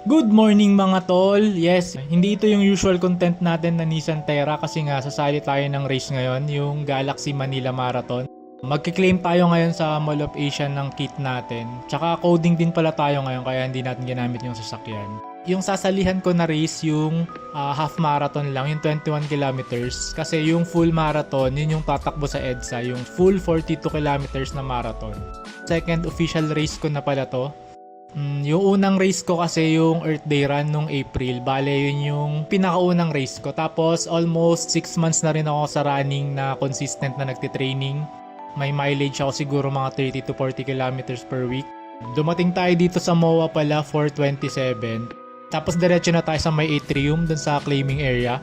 Good morning mga tol! Yes, hindi ito yung usual content natin na Nissan Terra kasi nga sasali tayo ng race ngayon, yung Galaxy Manila Marathon. Magkiklaim tayo ngayon sa Mall of Asia ng kit natin. Tsaka coding din pala tayo ngayon kaya hindi natin ginamit yung sasakyan. Yung sasalihan ko na race yung half marathon lang, yung 21 kilometers. Kasi yung full marathon, yun yung tatakbo sa EDSA, yung full 42 kilometers na marathon. Second official race ko na pala to. Yung unang race ko kasi yung Earth Day Run nung April. Bale, yun yung pinakaunang race ko. Tapos almost 6 months na rin ako sa running na consistent na nagtitraining. May mileage ako siguro mga 30 to 40 kilometers per week. Dumating tayo dito sa MOA pala 4:27. Tapos diretso na tayo sa may atrium dun sa claiming area.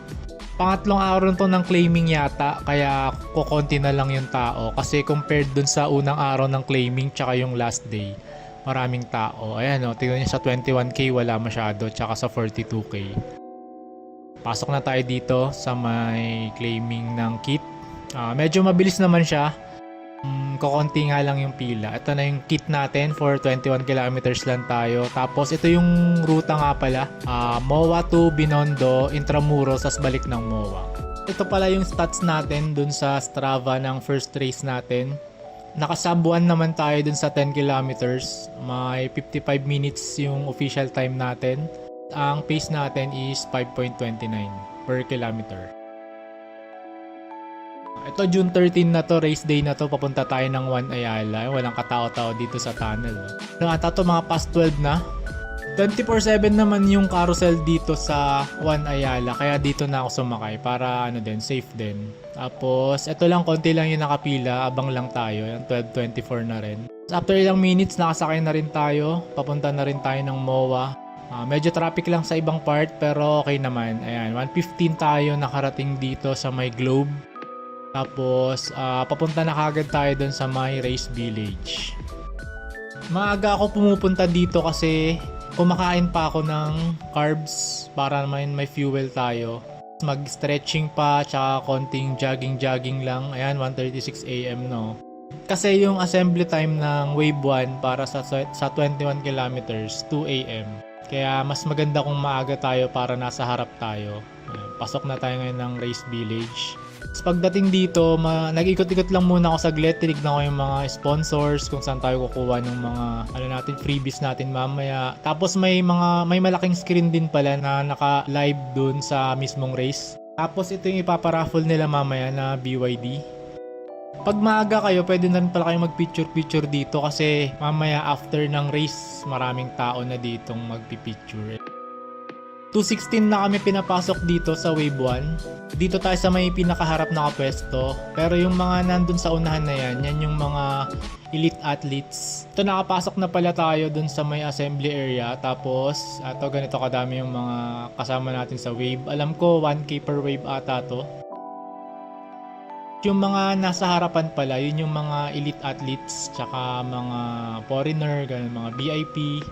Pangatlong araw to ng claiming yata, kaya kukonti na lang yung tao. Kasi compared dun sa unang araw ng claiming tsaka yung last day, maraming tao. Ayan o, tignan nyo sa 21k wala masyado, tsaka sa 42k. Pasok na tayo dito sa may claiming ng kit. Medyo mabilis naman siya. Kukunti nga lang yung pila. Ito na yung kit natin for 21 kilometers lang tayo. Tapos ito yung ruta nga pala. MOA to Binondo, Intramuros, tas balik ng MOA. Ito pala yung stats natin dun sa Strava ng first race natin. Nakasabuan naman tayo dun sa 10 kilometers. May 55 minutes yung official time natin. Ang pace natin is 5.29 per kilometer. Ito June 13 na to, race day na to, papunta tayo ng One Ayala. Walang katao-tao dito sa tunnel. Ata to mga past 12 na. 24/7 naman yung carousel dito sa One Ayala, kaya dito na ako sumakay para safe din. Tapos ito lang, konti lang yung nakapila, abang lang tayo, yung 12:24 na rin. After ilang minutes nakasakay na rin tayo, papunta na rin tayo ng MOA. Medyo traffic lang sa ibang part pero okay naman. Ayan, 1:15 tayo nakarating dito sa may Globe. Tapos papunta na kagad tayo dun sa my race village. Maaga ako pumupunta dito kasi kumakain pa ako ng carbs para naman may fuel tayo. Mag-stretching pa, tsaka konting jogging lang. Ayan, 1:36 AM no. Kasi yung assembly time ng Wave 1 para sa 21 kilometers, 2 AM. Kaya mas maganda kung maaga tayo para nasa harap tayo. Ayan, pasok na tayo ngayon ng race village. Pagdating dito, nag-ikot-ikot lang muna ako saglit, tinignan ko yung mga sponsors, kung saan tayo kukuha ng mga freebies natin mamaya. Tapos may malaking screen din pala na naka-live dun sa mismong race. Tapos ito yung ipaparaffle nila mamaya na BYD. Pag maaga kayo, pwede na rin pala kayo mag-picture dito kasi mamaya after ng race, maraming tao na ditong magpipicture. 2:16 na kami pinapasok dito sa Wave 1. Dito tayo sa may pinakaharap na kapwesto. Pero yung mga nandun sa unahan na yan yung mga elite athletes. Ito, nakapasok na pala tayo dun sa may assembly area. Tapos, ganito kadami yung mga kasama natin sa wave. Alam ko, 1k per wave ata to. Yung mga nasa harapan pala, yun yung mga elite athletes, tsaka mga foreigner, ganun, mga VIP.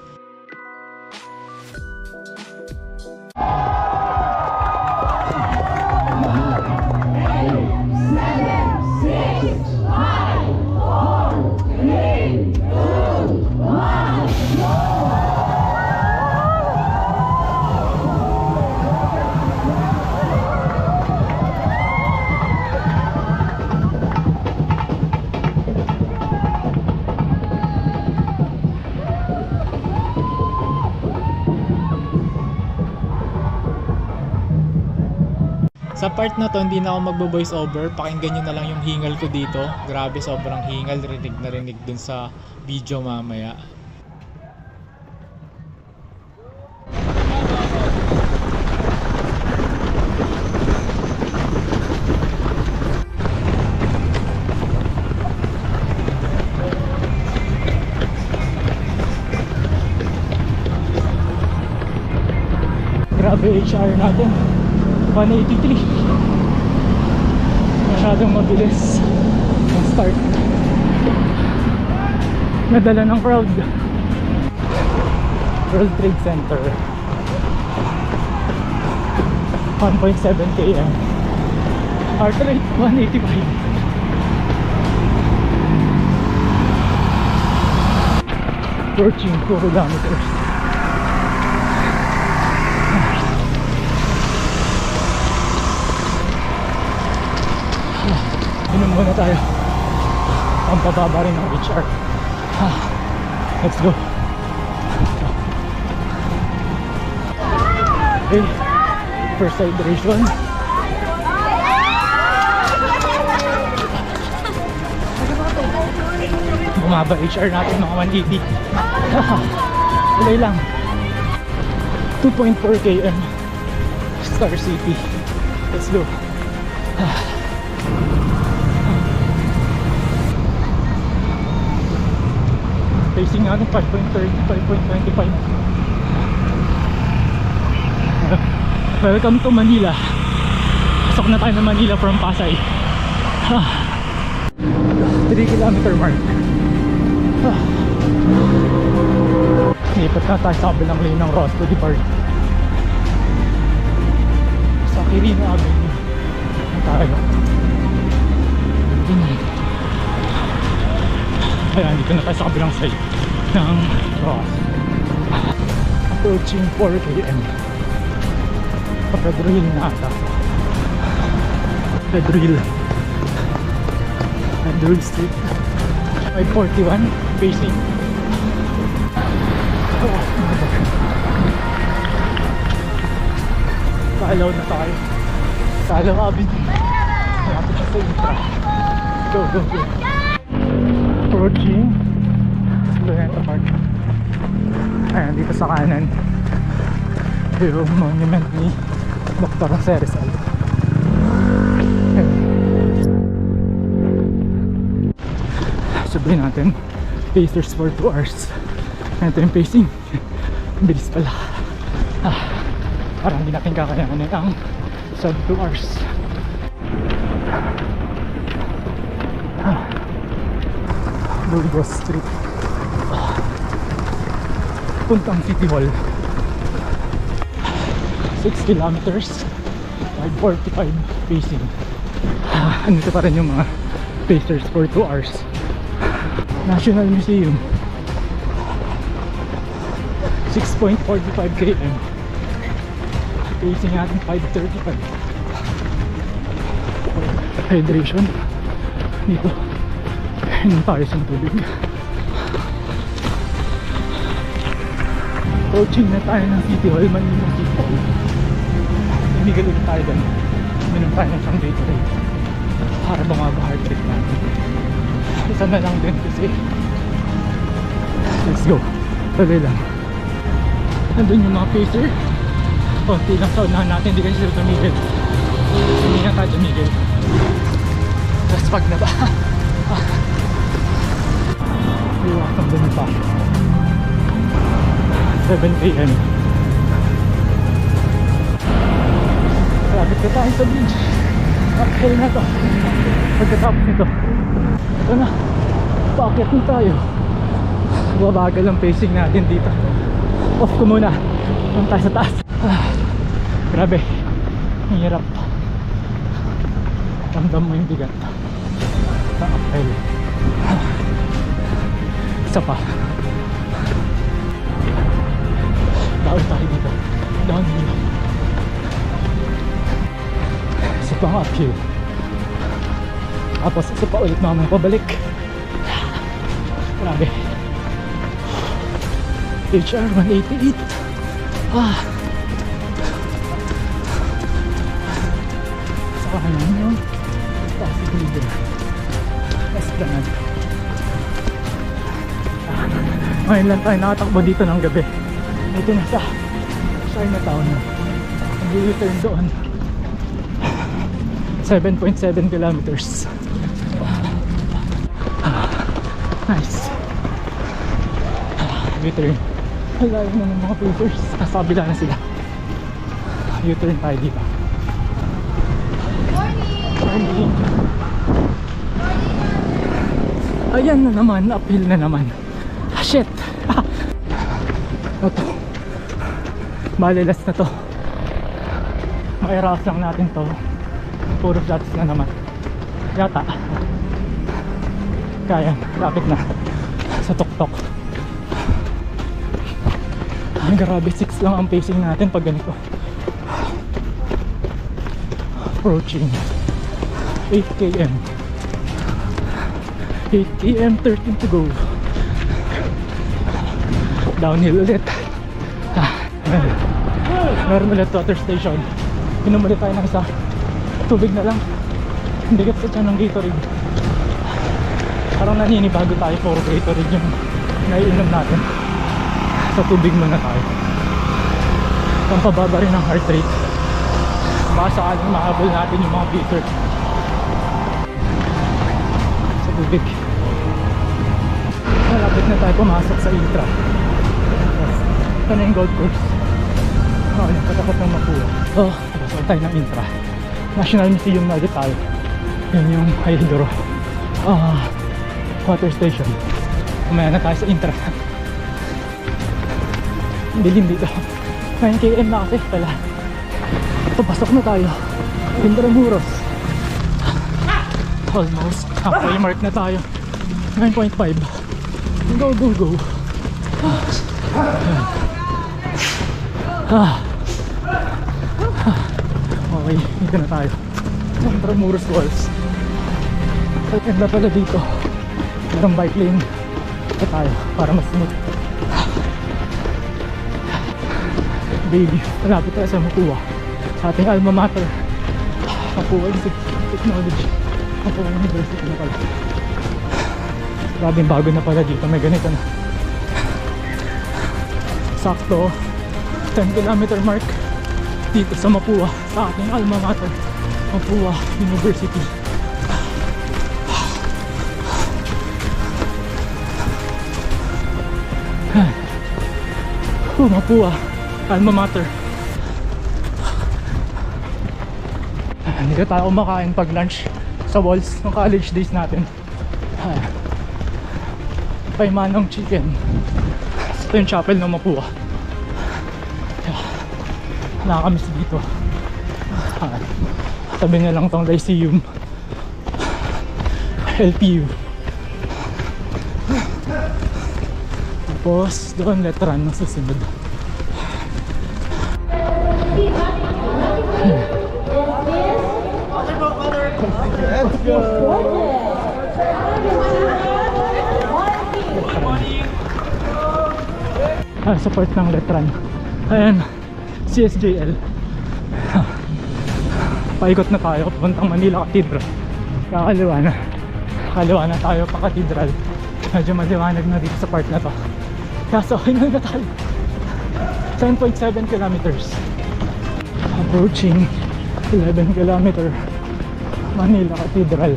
Sa part na to, hindi na ako magbo-voice over. Pakinggan nyo na lang yung hingal ko dito. Grabe, sobrang hingal. Rinig na rinig dun sa video mamaya. Grabe HR natin. 183. Masyadong mabilis ang start. Nadala ng crowd. World Trade Center. 1.7 km. Heart rate 185. 14 kilometers. pababa rin ng HR. Let's go. Okay, first hydration. Bumaba HR natin mga 180. Tuloy lang. 2.4 km Star City. Let's go. Pacing natin 5.30, 5.25. Welcome to Manila. Pasok na tayo ng Manila from Pasay. 3 kilometer mark. Lipat na tayo sa kabilang lane ng Roscoe Park. Sa Quirino Avenue tayo. Ayan, dito na tayo sa kabilang side ng Ross. Approaching 4 km. Sa Pedro Hill na ata. Pedro Hill Street. 541 facing. Kaalaw na tayo. Kaalaw Avenue. Malapit siya sa Intra. Go, go, go. Approaching Luneta Park. Ayan, dito sa kanan yung monument ni Dr. Jose Rizal. Sabihin natin pacers for 2 hours. Ito yung pacing. Bilis pala. Parang hindi natin kakayanin ang sub 2 hours. Burgos Street. Puntang City Hall. 6 kilometers 5:45 pacing. Andito pa rin yung mga pacers for 2 hours. National Museum 6.45 km. Pacing natin 5:35. Hydration dito. Hinong tayo sa tubig. Approaching na tayo ng City Hall, Manila City Hall. Tumigil ulit tayo doon. Minom tayo ng isang Gatorade para bumaba heart rate natin. Isa na lang din kasi. Let's go. Tuloy lang. Nandun yung mga pacer. Konti lang sa unahan natin, hindi kasi sila tumigil. Hindi na tayo tumigil. Tapos pag na ba? Iwakang dun pa. 7 AM. Malapit na tayo sa beach. Uphill na to. Pagkatapos nito, ito na, paakyat na tayo. Babagal ang pacing natin dito. Off ko muna. Punta tayo sa taas. Grabe, ang hirap. Ramdam mo yung bigat sa uphill. Isa pa. Down tayo dito. Downhill. Isa pa ang uphill. Tapos isa pa ulit mamaya pabalik. Grabe. HR 188. Sa kanan yun. Pasig leader. Esplanade. Ngayon lang tayo nakatakbo dito ng gabi. Ito na sa Chinatown. Nag-return doon. 7.7 kilometers. Nice. U-turn. Wala na ng mga papers. Nasa kabila na sila. U-turn tayo dito. Morning! Ayan na naman. Uphill na naman. Shit! Ito. Bale, last na to. Mairas lang natin to. Puro flats na naman. Yata. Kaya, lapit na. Sa tuktok. Ay, grabe, 6 lang ang pacing natin pag ganito. Approaching 8 km. 8 km, 13 to go. Downhill ulit. Ayun. Meron ulit water station. Inom ulit tayo ng isa. Tubig na lang. Hindi ka sa tiyan ng Gatorade. Parang naninibago tayo for Gatorade yung naiinom natin. Sa tubig muna tayo. Pampababa rin ang heart rate. Baka sakaling mahabol natin yung mga bitter sa tubig. Malapit na tayo pumasok sa Intra. Ito na yung golf course. Nagpatakot ng Mapua. Pasok tayo ng Intra. National Museum na ulit tayo. Yan yung Hydro water station. Kumaya na tayo sa Intra. Dilim dito. 9 km na kasi pala. Papasok na tayo. Intramuros. Almost halfway mark na tayo. 9.5. Go, go, go. Okay, dito na tayo. Intramuros Walls. At ganda pala dito. Merong bike lane pa tayo para mas smooth. Baby, malapit tayo sa Mapua. Sa ating alma mater. Mapua Institute of Technology. Mapua University na pala. Grabing bago na pala dito. May ganito na. Sakto 10 km mark dito sa Mapua, sa ating alma mater, Mapua University. Mapua alma mater. Dito tayo kumakain pag lunch sa Walls ng college days natin. Paimanong chicken. Ito yung chapel ng Mapua. Nakakamiss dito. Tabi na lang tong Lyceum, LPU. Tapos doon Letran ng susunod. Let's go. Sa part ng Letran. Ayan, CSJL. Paikot na tayo papuntang Manila Cathedral. Kakaliwa na. Kaliwa na tayo pa Cathedral. Medyo maliwanag na dito sa part na to. Kaya so, okay na tayo. 10.7 kilometers. Approaching 11 kilometer Manila Cathedral.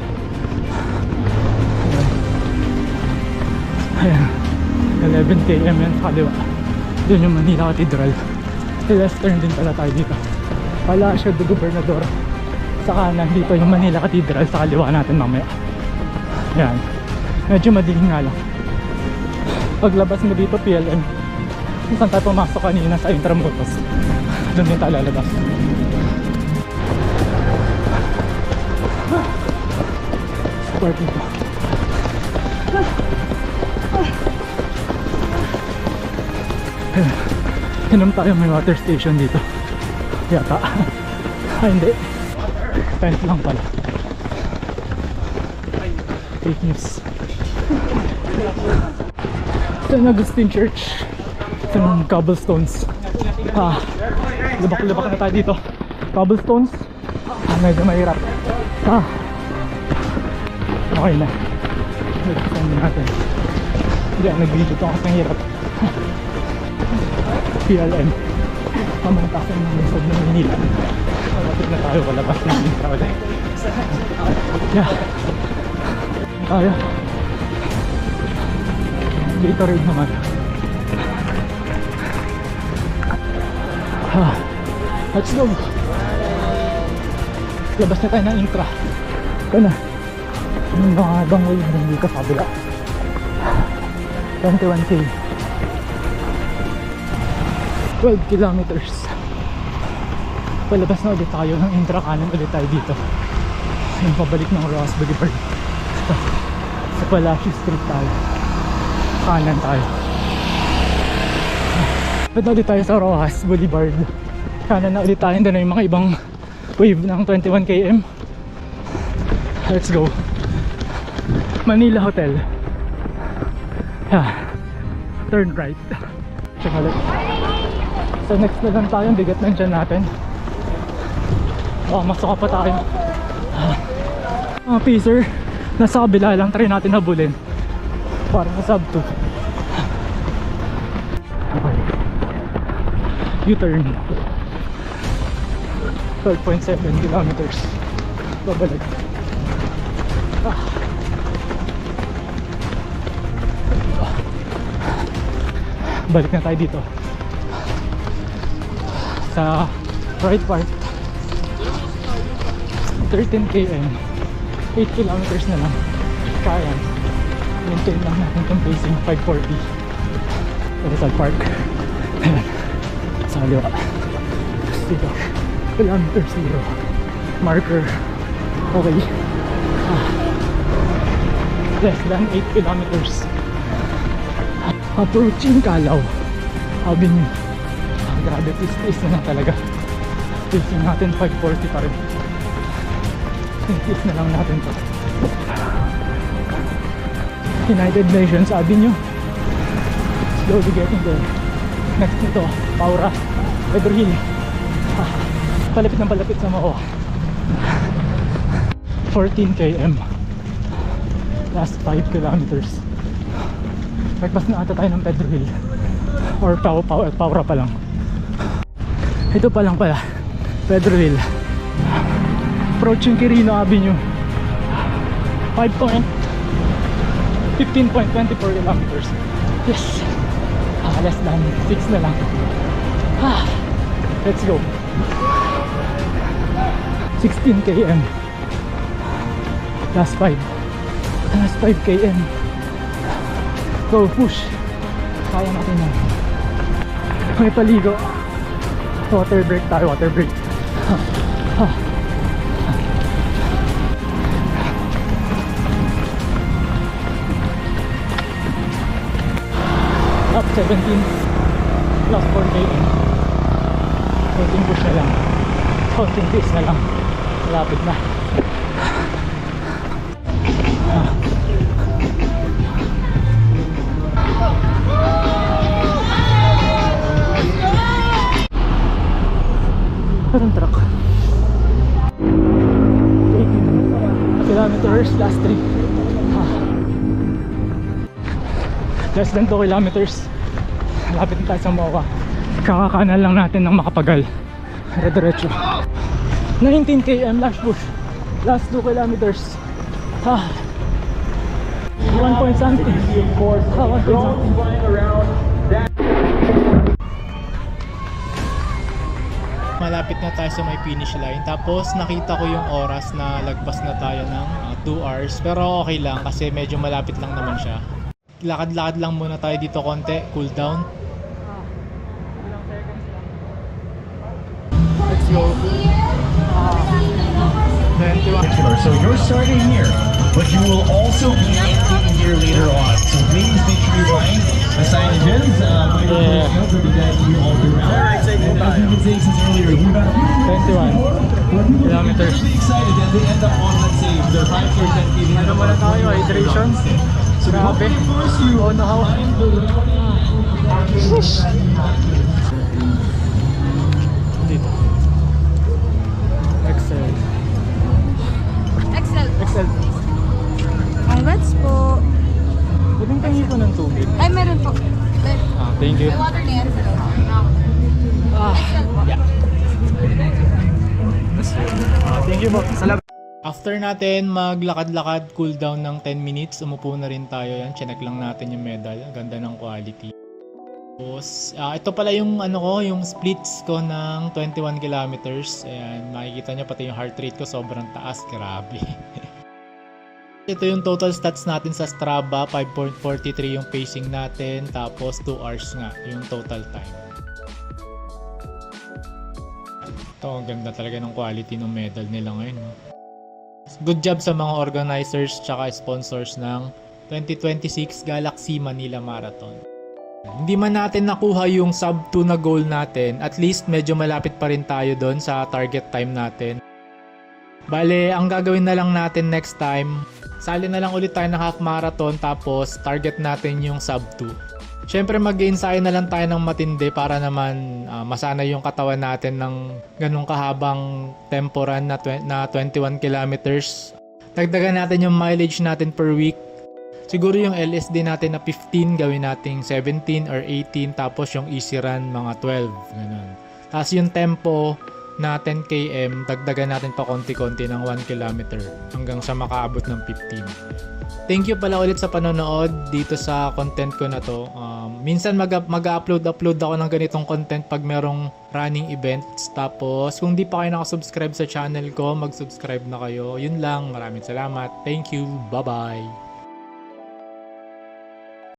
Ayan. 11 km yan sa kaliwa. Doon yung Manila Cathedral. Left turn din pala tayo dito. Palacio de Gobernador. Sa kanan dito yung Manila Cathedral. Sa kaliwa natin mamaya. Yan. Medyo madilim nga lang. Paglabas mo dito PLM. Saan tayo pumasok kanina sa Intramuros. Doon din tayo lalabas. Support dito. Inom tayo, may water station dito yata. Hindi, tent lang pala. Fake news. San Agustin Church. Ito ng cobblestones. Lubak-lubak na tayo dito. Cobblestones. Medyo mahirap. Okay na. Nag-send natin. Hindi, nag-video ito kasi hirap. PLM pamantasan ng lisod ng Manila. Malapit na tayo, palabas na Manila ulit. Yeah, tayo Gatorade naman. Let's go. Labas na tayo ng Intra. Ito na yung mga bangol dito sa kabila. 21k, 12 kilometers. Palabas na ulit tayo ng Intra, kanan ulit tayo dito. Yung pabalik ng Ross Boulevard. Sa Palacio Street tayo. Kanan tayo. Pwede ulit tayo sa Rojas Boulevard. Kanan na ulit tayo. Doon na yung mga ibang wave ng 21 km. Let's go. Manila Hotel. Yeah. Turn right. Check ulit. So next na lang tayo, bigat ng tiyan natin. Masuka pa tayo. Mga pacer, nasa kabila lang, try natin habulin. Para sa sub 2. Okay. U-turn. 12.7 kilometers. Babalik. Balik na tayo dito sa right part. 13 km, 8 kilometers na lang. Kaya maintain lang natin itong pacing. 540 Rizal Park. Ayan, sa kaliwa. Dito, kilometer 0 marker. Okay. Less than 8 kilometers. Approaching Calao Avenue. Grabe, tis na lang talaga. Pacing natin 540 pa rin. Tis na lang natin to. United Nations Avenue. Slowly getting there. Next nito, Paura, Pedro Hill. Palapit ng palapit sa Mao. 14 km. Last 5 kilometers. Nagpas na ata tayo ng Pedro Hill. Or Paura pa lang. Ito pa lang pala, Pedro Hill. Approaching Quirino Avenue. 15.24 kilometers. Yes. Less than 6 na lang. Let's go. 16 km. Last 5 km. Go, push. Kaya natin yan. May paligo. Water break tayo, water break. Up 17 plus 4 km. Konting push na lang. Konting pace na lang. Malapit na. Parang truck. 18 kilometers, last 3. Less than 2 kilometers. Lapit na tayo sa Moa. Kakakanan lang natin ng Makapagal. Diretso. 19 km last push. Last 2 kilometers. 1 point something. 1 point something. Malapit na tayo sa may finish line. Tapos nakita ko yung oras na lagpas na tayo ng 2 hours. Pero okay lang kasi medyo malapit lang naman siya. Lakad-lakad lang muna tayo dito konti. Cool down. Let's go. 21. So you're starting here, but you will also be ending here later on. So please make sure you find the signages. Yeah. We'll be guiding you all around. As you can say since earlier, we've got 21 kilometers. actually excited and they end up on, let's say, their 5 or 10 km. Ano muna tayo, hydration? So we hope Grabe. to force you. Oh no. Dito. Excel. Excel. Excel. Congrats po. Pwedeng tingin ko ng tubig. Ay, meron po. Thank you. May water na yan. Excel po. Thank you po. Salamat. After natin maglakad-lakad, cool down ng 10 minutes, umupo na rin tayo. Yan, chinek lang natin yung medal. Ang ganda ng quality. Tapos, ito pala yung yung splits ko ng 21 kilometers. Ayan, makikita nyo pati yung heart rate ko sobrang taas. Grabe. Ito yung total stats natin sa Strava. 5.43 yung pacing natin. Tapos 2 hours nga yung total time. Ito, ang ganda talaga ng quality ng medal nila ngayon. No? Good job sa mga organizers tsaka sponsors ng 2026 Galaxy Manila Marathon. Hindi man natin nakuha yung sub 2 na goal natin, at least medyo malapit pa rin tayo doon sa target time natin. Bale, ang gagawin na lang natin next time, sali na lang ulit tayo ng half marathon tapos target natin yung sub 2. Syempre mag-ensayo na lang tayo ng matindi para naman masanay yung katawan natin ng ganung kahabang tempo run na 21 kilometers. Dagdagan natin yung mileage natin per week. Siguro yung LSD natin na 15 gawin nating 17 or 18 tapos yung easy run mga 12. Ganun. Tapos yung tempo na 10 km, dagdagan natin pa konti-konti ng 1 km hanggang sa makaabot ng 15. Thank you pala ulit sa panonood dito sa content ko na to. Minsan mag-upload ako ng ganitong content pag merong running events. Tapos kung di pa kayo nakasubscribe sa channel ko, mag-subscribe na kayo. Yun lang, maraming salamat. Thank you, bye-bye.